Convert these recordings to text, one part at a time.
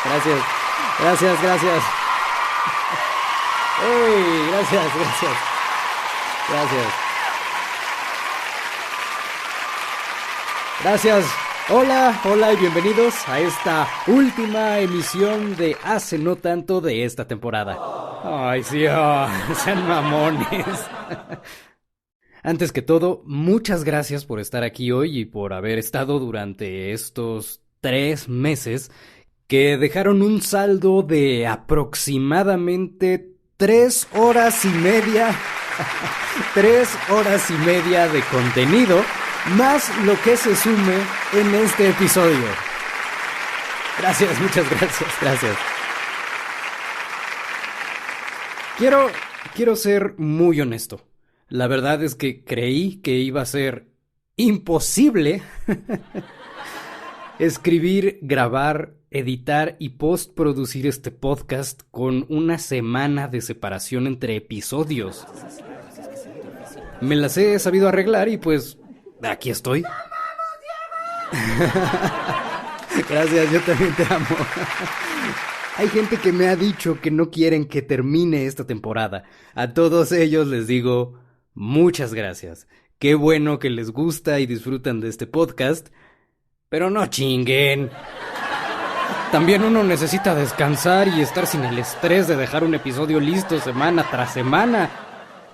Gracias, gracias. ¡Ey! Gracias. Gracias. Hola y bienvenidos a esta última emisión de Hace no tanto de esta temporada. Ay, sí, sean mamones. Antes que todo, muchas gracias por estar aquí hoy y por haber estado durante estos 3 meses que dejaron un saldo de aproximadamente 3 horas y media. 3 horas y media de contenido, más lo que se sume en este episodio. Gracias, muchas gracias. Quiero ser muy honesto. La verdad es que creí que iba a ser imposible escribir, grabar, editar y postproducir este podcast con una semana de separación entre episodios. Me las he sabido arreglar y pues aquí estoy. Gracias, yo también te amo. Hay gente que me ha dicho que no quieren que termine esta temporada. A todos ellos les digo muchas gracias. Qué bueno que les gusta y disfrutan de este podcast. Pero no chinguen. También uno necesita descansar y estar sin el estrés de dejar un episodio listo semana tras semana.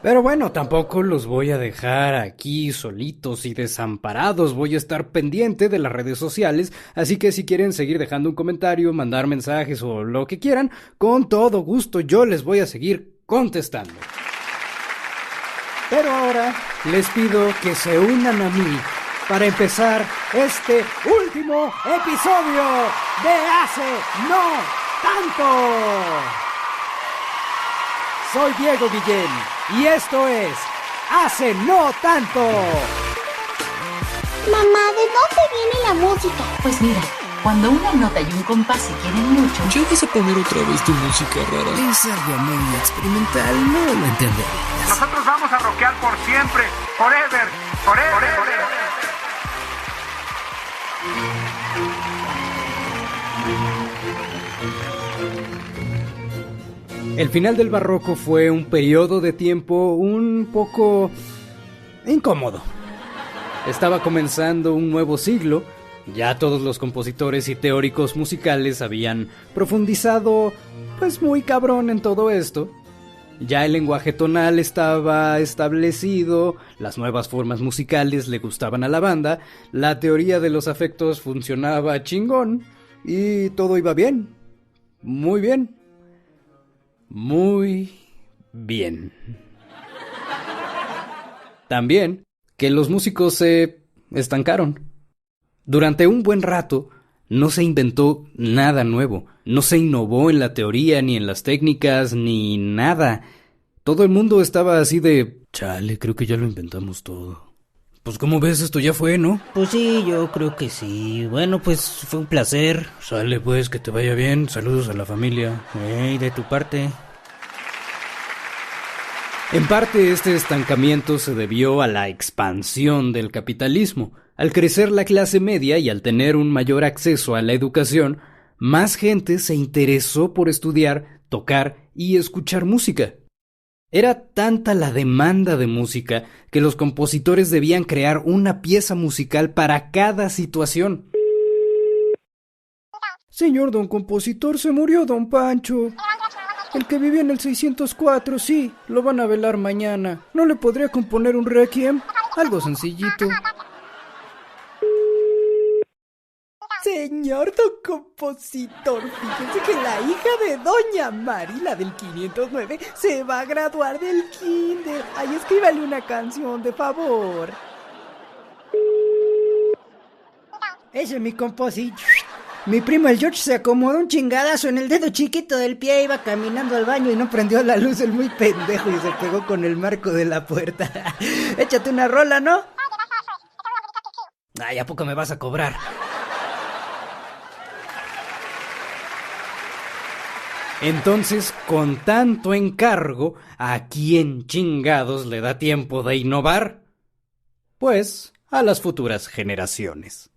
Pero bueno, tampoco los voy a dejar aquí solitos y desamparados. Voy a estar pendiente de las redes sociales, así que si quieren seguir dejando un comentario, mandar mensajes o lo que quieran, con todo gusto yo les voy a seguir contestando. Pero ahora les pido que se unan a mí para empezar este último episodio de Hace No Tanto. Soy Diego Guillén y esto es Hace No Tanto. Mamá, ¿de dónde viene la música? Pues mira, cuando una nota y un compás se quieren mucho... ¿Ya vas a poner otra vez tu música rara? Es algo muy experimental, no lo entenderías. Nosotros vamos a rockear por siempre, forever. El final del barroco fue un periodo de tiempo un poco incómodo. Estaba comenzando un nuevo siglo, ya todos los compositores y teóricos musicales habían profundizado pues muy cabrón en todo esto. Ya el lenguaje tonal estaba establecido, las nuevas formas musicales le gustaban a la banda, la teoría de los afectos funcionaba chingón y todo iba bien, muy bien. Muy bien. También que los músicos se estancaron. Durante un buen rato no se inventó nada nuevo, no se innovó en la teoría ni en las técnicas ni nada. Todo el mundo estaba así de, chale, creo que ya lo inventamos todo. Pues como ves, esto ya fue, ¿no? Pues sí, yo creo que sí. Bueno, pues fue un placer. Sale pues, que te vaya bien, saludos a la familia. De tu parte. En parte este estancamiento se debió a la expansión del capitalismo. Al crecer la clase media y al tener un mayor acceso a la educación, más gente se interesó por estudiar, tocar y escuchar música. Era tanta la demanda de música que los compositores debían crear una pieza musical para cada situación. Señor don compositor, se murió don Pancho. El que vivía en el 604, sí, lo van a velar mañana. ¿No le podría componer un requiem? Algo sencillito. Señor don compositor, fíjese que la hija de doña Mari, la del 509, se va a graduar del kinder. Ay, escríbale una canción, de favor. Ese es mi compositor. Mi primo el George se acomodó un chingadazo en el dedo chiquito del pie, iba caminando al baño y no prendió la luz, el muy pendejo, y se pegó con el marco de la puerta. Échate una rola, ¿no? Ay, ¿a poco me vas a cobrar? Entonces, con tanto encargo, ¿a quién chingados le da tiempo de innovar? Pues, a las futuras generaciones.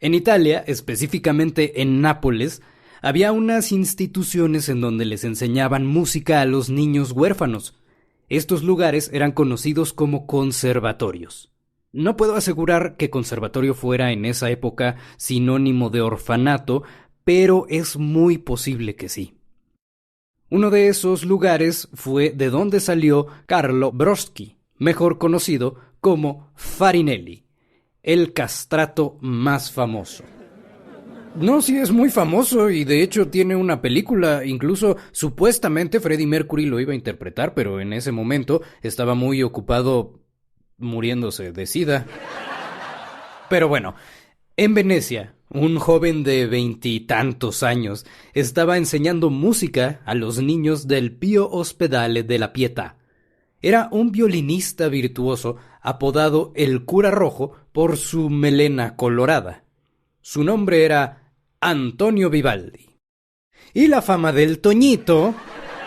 En Italia, específicamente en Nápoles, había unas instituciones en donde les enseñaban música a los niños huérfanos. Estos lugares eran conocidos como conservatorios. No puedo asegurar que conservatorio fuera en esa época sinónimo de orfanato, pero es muy posible que sí. Uno de esos lugares fue de donde salió Carlo Broschi, mejor conocido como Farinelli, el castrato más famoso. No, sí es muy famoso y de hecho tiene una película, incluso supuestamente Freddie Mercury lo iba a interpretar, pero en ese momento estaba muy ocupado muriéndose de sida. Pero bueno, en Venecia, un joven de 20 y tantos años estaba enseñando música a los niños del Pio Ospedale della Pietà. Era un violinista virtuoso apodado el Cura Rojo por su melena colorada. Su nombre era Antonio Vivaldi. Y la fama del Toñito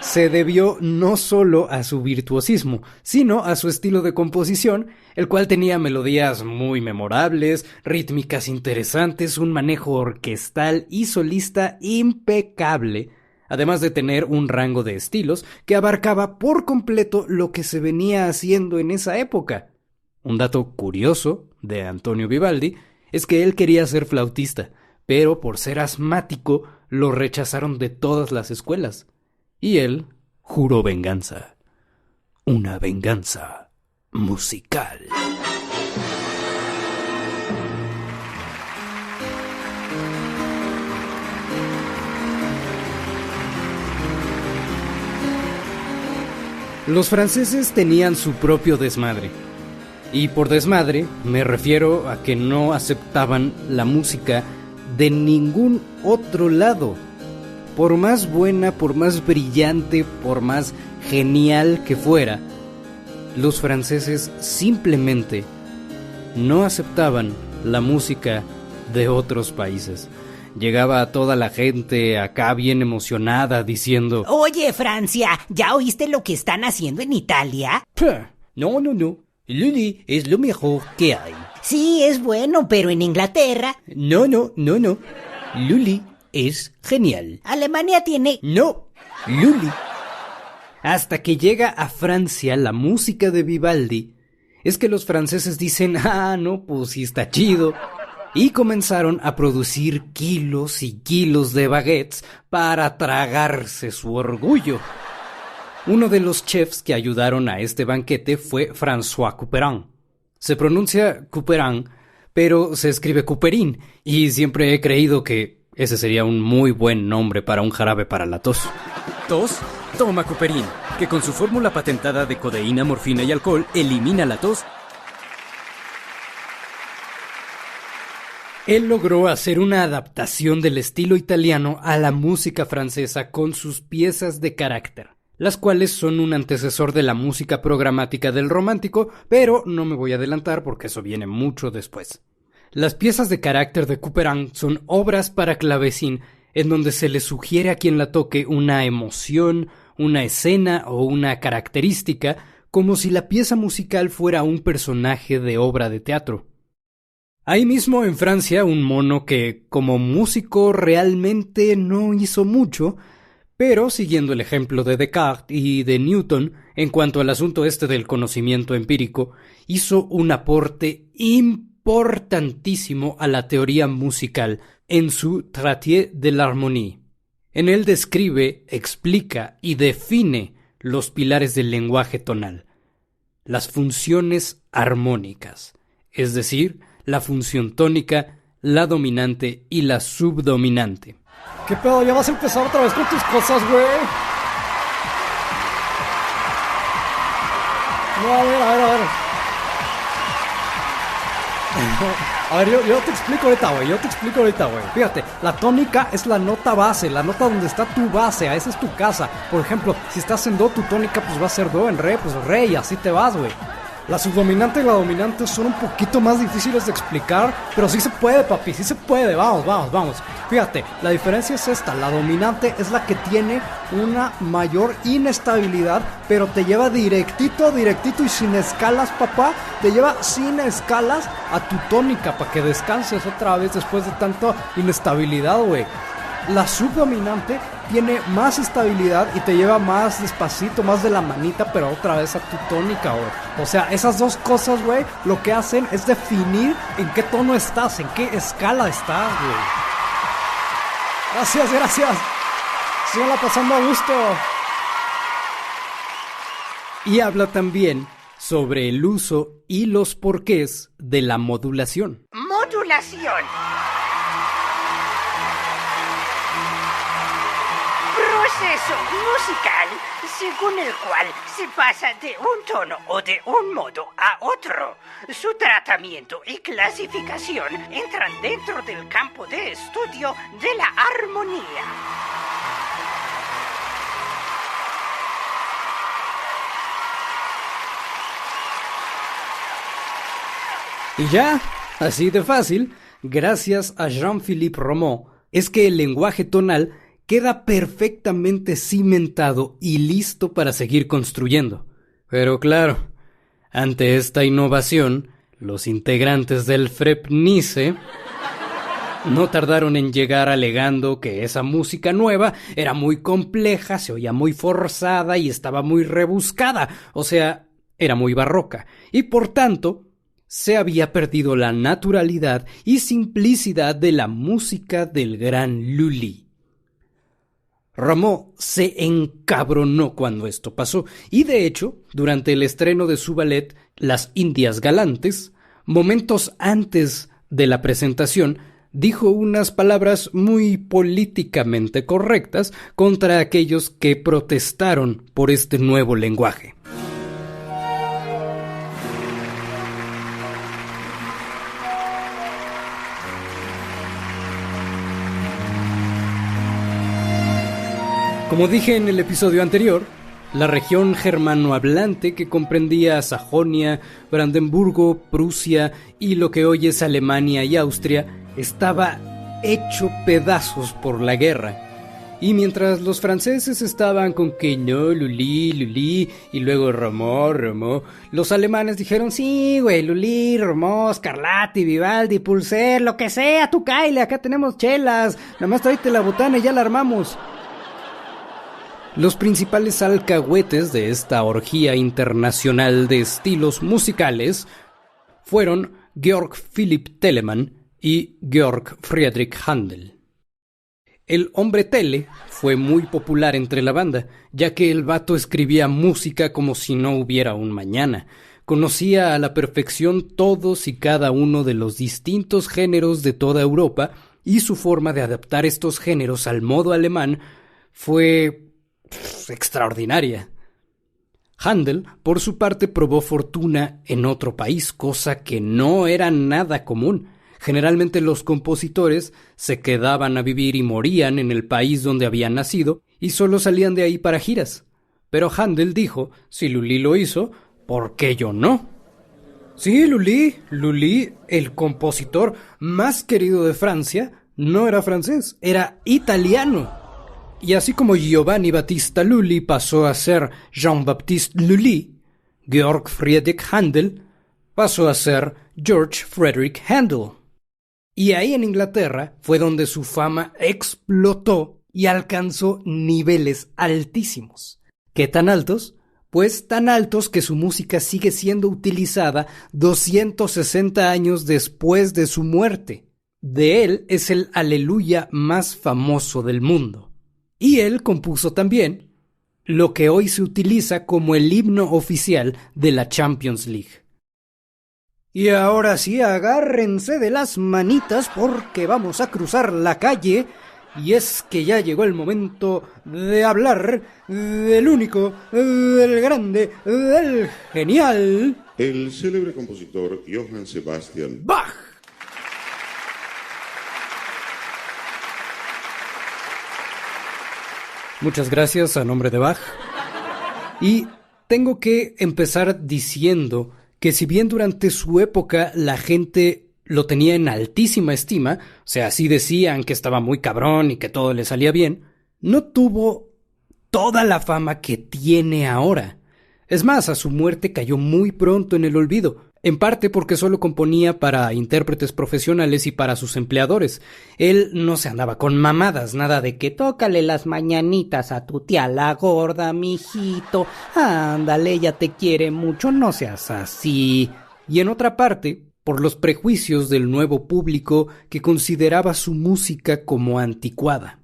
se debió no solo a su virtuosismo, sino a su estilo de composición, el cual tenía melodías muy memorables, rítmicas interesantes, un manejo orquestal y solista impecable, además de tener un rango de estilos que abarcaba por completo lo que se venía haciendo en esa época. Un dato curioso de Antonio Vivaldi es que él quería ser flautista, pero por ser asmático lo rechazaron de todas las escuelas. Y él juró venganza. Una venganza musical. Los franceses tenían su propio desmadre. Y por desmadre me refiero a que no aceptaban la música de ningún otro lado. Por más buena, por más brillante, por más genial que fuera, los franceses simplemente no aceptaban la música de otros países. Llegaba toda la gente acá bien emocionada diciendo: Oye, Francia, ¿ya oíste lo que están haciendo en Italia? No. Lully es lo mejor que hay. Sí, es bueno, pero en Inglaterra... No. Lully es genial. Alemania tiene... No, Lully. Hasta que llega a Francia la música de Vivaldi, es que los franceses dicen: no, pues sí está chido. Y comenzaron a producir kilos y kilos de baguettes para tragarse su orgullo. Uno de los chefs que ayudaron a este banquete fue François Couperin. Se pronuncia Couperin, pero se escribe Couperin, y siempre he creído que ese sería un muy buen nombre para un jarabe para la tos. ¿Tos? Toma Couperin, que con su fórmula patentada de codeína, morfina y alcohol elimina la tos. Él logró hacer una adaptación del estilo italiano a la música francesa con sus piezas de carácter, las cuales son un antecesor de la música programática del romántico, pero no me voy a adelantar porque eso viene mucho después. Las piezas de carácter de Couperin son obras para clavecín en donde se le sugiere a quien la toque una emoción, una escena o una característica, como si la pieza musical fuera un personaje de obra de teatro. Ahí mismo en Francia, un mono que como músico realmente no hizo mucho, pero siguiendo el ejemplo de Descartes y de Newton en cuanto al asunto del conocimiento empírico, hizo un aporte importantísimo a la teoría musical en su Traité de l'harmonie. En él describe, explica y define los pilares del lenguaje tonal, las funciones armónicas, es decir, la función tónica, la dominante y la subdominante. ¿Qué pedo? ¿Ya vas a empezar otra vez con tus cosas, güey? No, a ver. A ver, yo te explico ahorita, güey. Fíjate, la tónica es la nota base, la nota donde está tu base, esa es tu casa. Por ejemplo, si estás en do, tu tónica pues va a ser do, en re, pues re, y así te vas, güey. La subdominante y la dominante son un poquito más difíciles de explicar, pero sí se puede, papi, sí se puede. Vamos. Fíjate, la diferencia es esta. La dominante es la que tiene una mayor inestabilidad, pero te lleva directito y sin escalas, papá. Te lleva sin escalas a tu tónica para que descanses otra vez después de tanta inestabilidad, güey. La subdominante tiene más estabilidad y te lleva más despacito, más de la manita, pero otra vez a tu tónica, güey. O sea, esas dos cosas, güey, lo que hacen es definir en qué tono estás, en qué escala estás, güey. Gracias. Síganla pasando a gusto. Y habla también sobre el uso y los porqués de la modulación. Modulación. Proceso musical según el cual se pasa de un tono o de un modo a otro. Su tratamiento y clasificación entran dentro del campo de estudio de la armonía. Y ya, así de fácil, gracias a Jean-Philippe Rameau, es que el lenguaje tonal queda perfectamente cimentado y listo para seguir construyendo. Pero claro, ante esta innovación, los integrantes del FREPNICE no tardaron en llegar alegando que esa música nueva era muy compleja, se oía muy forzada y estaba muy rebuscada, o sea, era muy barroca, y por tanto se había perdido la naturalidad y simplicidad de la música del gran Lully. Rameau se encabronó cuando esto pasó y, de hecho, durante el estreno de su ballet Las Indias Galantes, momentos antes de la presentación, dijo unas palabras muy políticamente correctas contra aquellos que protestaron por este nuevo lenguaje. Como dije en el episodio anterior, la región germanohablante que comprendía Sajonia, Brandenburgo, Prusia y lo que hoy es Alemania y Austria estaba hecho pedazos por la guerra. Y mientras los franceses estaban con que no, Lully, y luego Rameau, los alemanes dijeron, sí, güey, Lully, Rameau, Scarlatti, Vivaldi, Pulser, lo que sea, tú cáele, acá tenemos chelas, nada más tráete la botana y ya la armamos. Los principales alcahuetes de esta orgía internacional de estilos musicales fueron Georg Philipp Telemann y Georg Friedrich Händel. El hombre Tele fue muy popular entre la banda, ya que el vato escribía música como si no hubiera un mañana. Conocía a la perfección todos y cada uno de los distintos géneros de toda Europa, y su forma de adaptar estos géneros al modo alemán fue extraordinaria. Händel, por su parte, probó fortuna en otro país, cosa que no era nada común. Generalmente los compositores se quedaban a vivir y morían en el país donde habían nacido y solo salían de ahí para giras. Pero Händel dijo, si Lully lo hizo, ¿por qué yo no? Sí, Lully, el compositor más querido de Francia, no era francés, era italiano. Y así como Giovanni Battista Lully pasó a ser Jean-Baptiste Lully, Georg Friedrich Händel pasó a ser George Frederick Handel. Y ahí en Inglaterra fue donde su fama explotó y alcanzó niveles altísimos. ¿Qué tan altos? Pues tan altos que su música sigue siendo utilizada 260 años después de su muerte. De él es el Aleluya más famoso del mundo. Y él compuso también lo que hoy se utiliza como el himno oficial de la Champions League. Y ahora sí, agárrense de las manitas porque vamos a cruzar la calle. Y es que ya llegó el momento de hablar del único, del grande, del genial... el célebre compositor Johann Sebastian Bach. Muchas gracias a nombre de Bach. Y tengo que empezar diciendo que si bien durante su época la gente lo tenía en altísima estima, o sea, así decían que estaba muy cabrón y que todo le salía bien, no tuvo toda la fama que tiene ahora. Es más, a su muerte cayó muy pronto en el olvido, en parte porque solo componía para intérpretes profesionales y para sus empleadores. Él no se andaba con mamadas, nada de que tócale las mañanitas a tu tía la gorda, mijito, ándale, ella te quiere mucho, no seas así. Y en otra parte, por los prejuicios del nuevo público que consideraba su música como anticuada.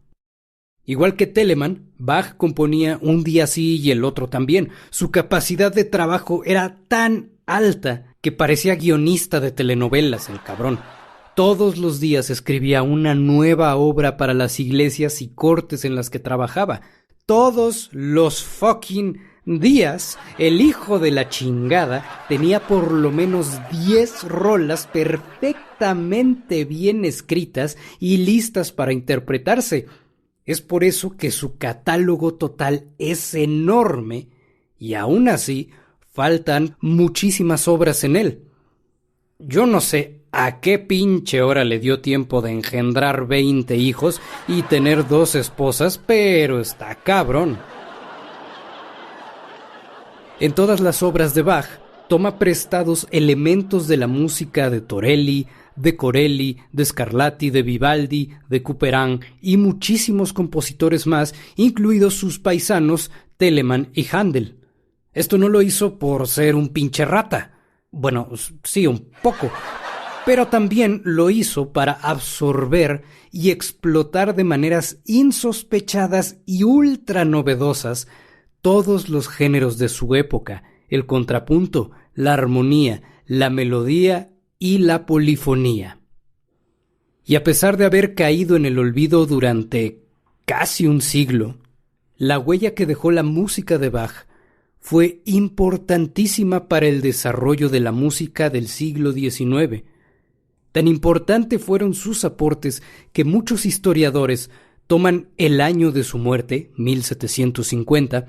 Igual que Telemann, Bach componía un día sí y el otro también. Su capacidad de trabajo era tan alta que parecía guionista de telenovelas, el cabrón. Todos los días escribía una nueva obra para las iglesias y cortes en las que trabajaba. Todos los fucking días, el hijo de la chingada tenía por lo menos 10 rolas perfectamente bien escritas y listas para interpretarse. Es por eso que su catálogo total es enorme y aún así faltan muchísimas obras en él. Yo no sé a qué pinche hora le dio tiempo de engendrar 20 hijos y tener 2 esposas, pero está cabrón. En todas las obras de Bach toma prestados elementos de la música de Torelli, de Corelli, de Scarlatti, de Vivaldi, de Couperin y muchísimos compositores más, incluidos sus paisanos Telemann y Händel. Esto no lo hizo por ser un pinche rata. Bueno, sí, un poco. Pero también lo hizo para absorber y explotar de maneras insospechadas y ultra novedosas todos los géneros de su época: el contrapunto, la armonía, la melodía y la polifonía. Y a pesar de haber caído en el olvido durante casi un siglo, la huella que dejó la música de Bach fue importantísima para el desarrollo de la música del siglo XIX. Tan importante fueron sus aportes que muchos historiadores toman el año de su muerte, 1750,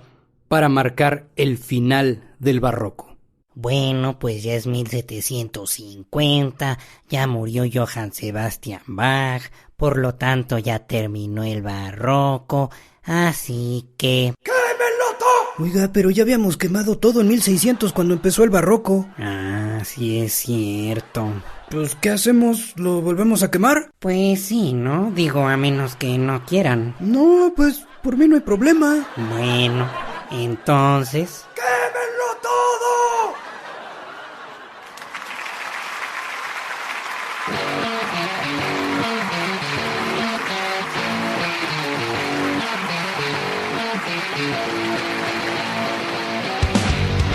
para marcar el final del barroco. Bueno, pues ya es 1750, ya murió Johann Sebastian Bach, por lo tanto ya terminó el barroco, así que... Oiga, pero ya habíamos quemado todo en 1600 cuando empezó el barroco. Ah, sí es cierto. Pues, ¿qué hacemos? ¿Lo volvemos a quemar? Pues sí, ¿no? Digo, a menos que no quieran. No, pues, por mí no hay problema. Bueno, entonces... ¡quémenlo todo!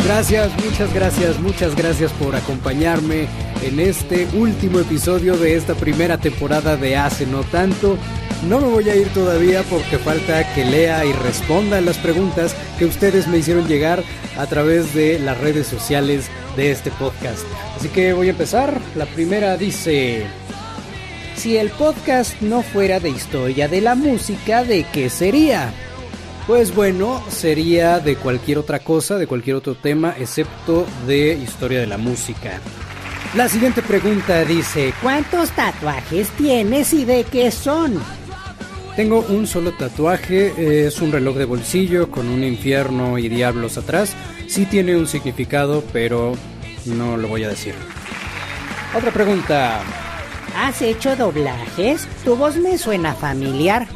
Gracias, muchas gracias por acompañarme en este último episodio de esta primera temporada de Hace No Tanto. No me voy a ir todavía porque falta que lea y responda las preguntas que ustedes me hicieron llegar a través de las redes sociales de este podcast. Así que voy a empezar. La primera dice: si el podcast no fuera de historia de la música, ¿de qué sería? Pues bueno, sería de cualquier otra cosa, de cualquier otro tema, excepto de historia de la música. La siguiente pregunta dice: ¿cuántos tatuajes tienes y de qué son? Tengo un solo tatuaje, es un reloj de bolsillo con un infierno y diablos atrás. Sí tiene un significado, pero no lo voy a decir. Otra pregunta: ¿has hecho doblajes? Tu voz me suena familiar.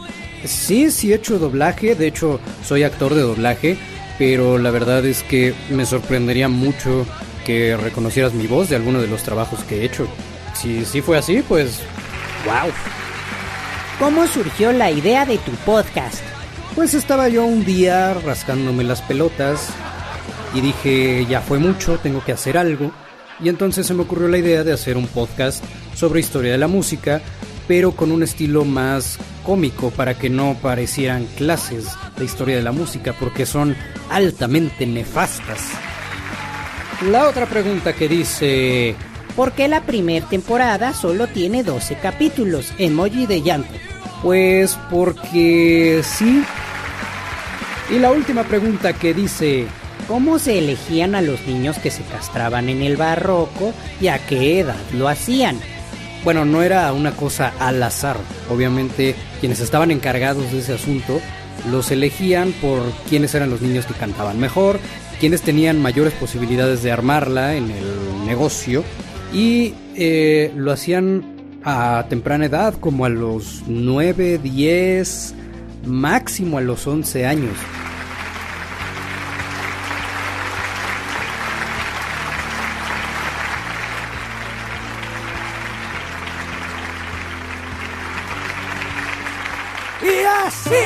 Sí he hecho doblaje, de hecho soy actor de doblaje, pero la verdad es que me sorprendería mucho que reconocieras mi voz de alguno de los trabajos que he hecho. Si sí fue así, pues wow. ¿Cómo surgió la idea de tu podcast? Pues estaba yo un día rascándome las pelotas y dije, ya fue mucho, tengo que hacer algo. Y entonces se me ocurrió la idea de hacer un podcast sobre historia de la música, pero con un estilo más cómico para que no parecieran clases de historia de la música, porque son altamente nefastas. La otra pregunta que dice: ¿por qué la primera temporada solo tiene 12 capítulos? Emoji de llanto. Pues porque sí. Y la última pregunta que dice: cómo se elegían a los niños que se castraban en el barroco y a qué edad lo hacían. Bueno, no era una cosa al azar. Obviamente, quienes estaban encargados de ese asunto los elegían por quiénes eran los niños que cantaban mejor, quienes tenían mayores posibilidades de armarla en el negocio, y lo hacían a temprana edad, como a los 9, 10, máximo a los 11 años. Y así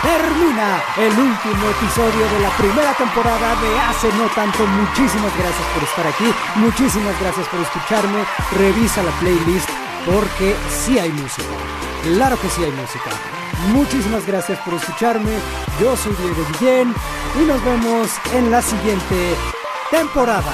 termina el último episodio de la primera temporada de Hace No Tanto. Muchísimas gracias por estar aquí, muchísimas gracias por escucharme. Revisa la playlist porque sí hay música, claro que sí hay música. Muchísimas gracias por escucharme. Yo soy Diego Guillén y nos vemos en la siguiente temporada.